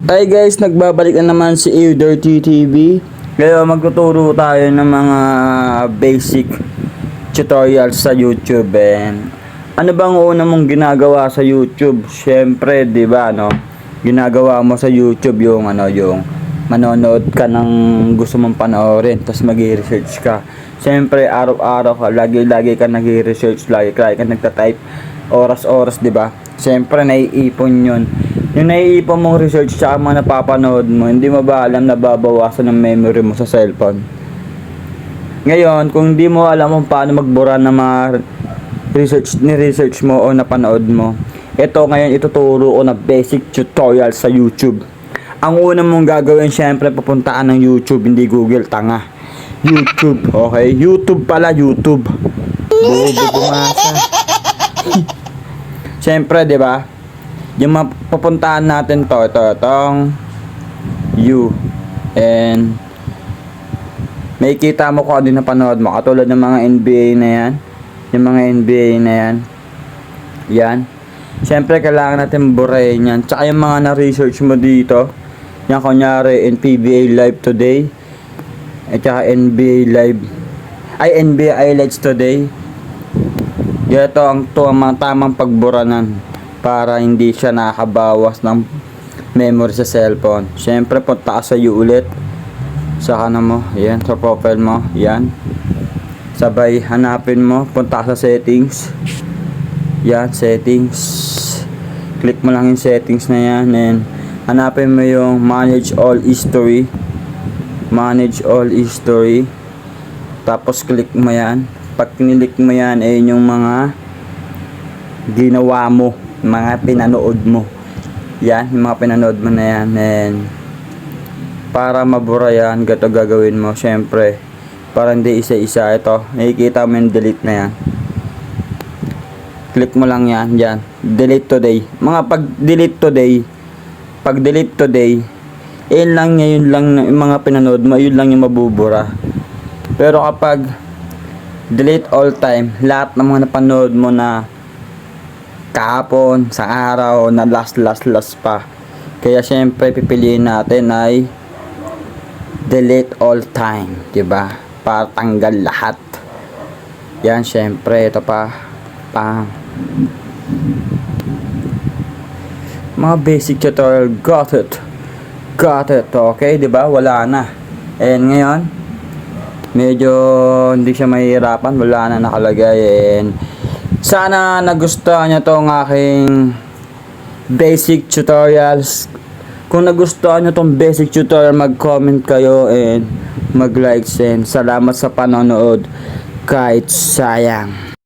Hi guys, nagbabalik na naman si Dirty TV. Ngayon magtuturo tayo ng mga basic tutorials sa YouTube. And ano bang una mong ginagawa sa YouTube? Syempre, 'di ba, no? Ginagawa mo sa YouTube yung yung manonood ka ng gusto mong panoorin, tapos magi-research ka. Syempre, araw-araw ka, lagi ka nag-research, lagi ka nagta-type, oras-oras, 'di ba? Syempre, naiipon 'yun. Yung naiipon mong research sa mga napapanood mo, hindi mo ba alam na babawasan ng memory mo sa cellphone? Ngayon, kung hindi mo alam kung paano magbura ng mga research mo o napanood mo, ito ngayon ituturo ko na basic tutorial sa YouTube. Ang una mong gagawin, syempre, pupuntaan ng YouTube, hindi Google, tanga. YouTube, okay? YouTube pala, YouTube. Bobo bumasa. Syempre, 'di ba? Yung mapupuntahan natin itong you, and may kita mo kung ano yung napanood mo, katulad ng mga NBA na yan, yung mga NBA na yan, syempre kailangan natin burahin yan. Tsaka yung mga na-research mo dito, yan kunyari PBA Live Today, at saka NBA Highlights Today. Ito ang tamang pagburanan para hindi siya nakakabawas ng memory sa cellphone. Syempre, punta ka sa you ulit. Sa mo, yan, sa profile mo, yan. Sabay, hanapin mo, punta ka sa settings. Yan, settings. Click mo lang yung settings na yan, and hanapin mo yung manage all history. Manage all history. Tapos, click mo yan. Pag kinilik mo yan, yung mga ginawa mo, mga pinanood mo. Yan, yung mga pinanood mo na yan. And para mabura yan, gato gagawin mo. Syempre, para hindi isa-isa. Ito, nakikita mo yung delete na yan. Click mo lang yan, yan. Delete today. Mga pag delete today, yun lang yung mga pinanood mo, yun lang yung mabubura. Pero kapag delete all time, lahat ng mga napanood mo na kahapon, sa araw, na last pa. Kaya syempre pipiliin natin ay delete all time, 'di ba? Para tanggal lahat. Yan, syempre ito pa mga basic tutorial, got it. Okay, 'di ba? Wala na. And ngayon, medyo hindi siya mahihirapan, wala na nakalagay. And sana nagustuhan nyo tong aking basic tutorials. Kung nagustuhan nyo tong basic tutorial, mag-comment kayo and mag-like, and salamat sa panonood kahit sayang.